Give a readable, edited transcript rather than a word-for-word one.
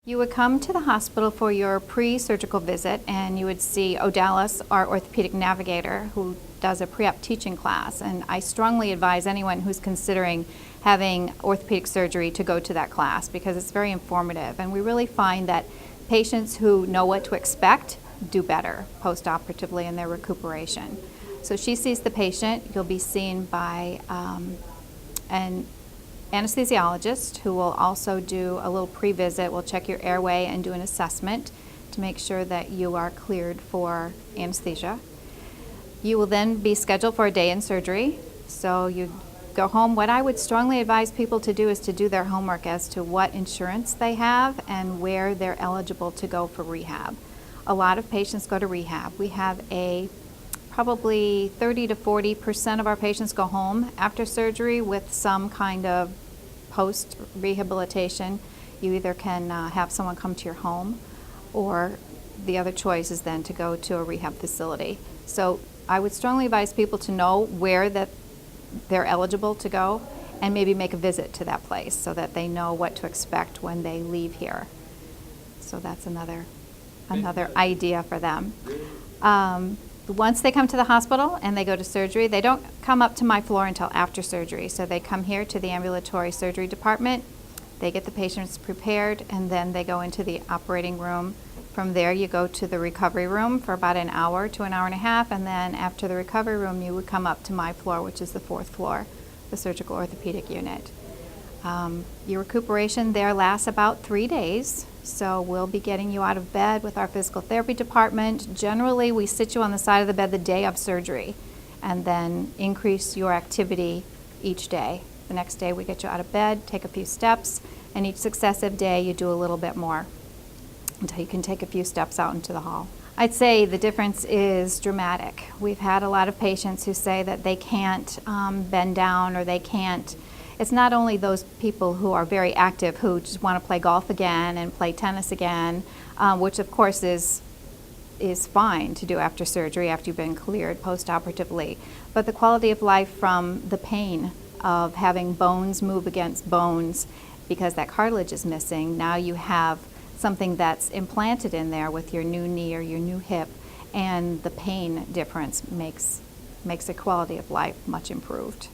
You would come to the hospital for your pre-surgical visit, and you would see Odalis, our orthopedic navigator, who does a pre-op teaching class. And I strongly advise anyone who's considering having orthopedic surgery to go to that class because it's very informative. And we really find that patients who know what to expect do better post-operatively in their recuperation. So she sees the patient. You'll be seen by an anesthesiologist who will also do a little pre-visit. We'll check your airway and do an assessment to make sure that you are cleared for anesthesia. You will then be scheduled for a day in surgery. So you go home. What I would strongly advise people to do is to do their homework as to what insurance they have and where they're eligible to go for rehab. A lot of patients go to rehab. We have probably 30 to 40% of our patients go home after surgery with some kind of post-rehabilitation. You either can have someone come to your home, or the other choice is then to go to a rehab facility. So I would strongly advise people to know where that they're eligible to go and maybe make a visit to that place so that they know what to expect when they leave here. So that's another idea for them. Once they come to the hospital and they go to surgery, they don't come up to my floor until after surgery. So they come here to the ambulatory surgery department, they get the patients prepared, and then they go into the operating room. From there, you go to the recovery room for about an hour to an hour and a half, and then after the recovery room, you would come up to my floor, which is the 4th floor, the surgical orthopedic unit. Your recuperation there lasts about 3 days. So we'll be getting you out of bed with our physical therapy department. Generally, we sit you on the side of the bed the day of surgery and then increase your activity each day. The next day we get you out of bed, take a few steps, and each successive day you do a little bit more until you can take a few steps out into the hall. I'd say the difference is dramatic. We've had a lot of patients who say that they can't bend down or they can't. It's not only those people who are very active who just want to play golf again and play tennis again, which of course is fine to do after surgery, after you've been cleared post-operatively. But the quality of life from the pain of having bones move against bones because that cartilage is missing, now you have something that's implanted in there with your new knee or your new hip, and the pain difference makes the quality of life much improved.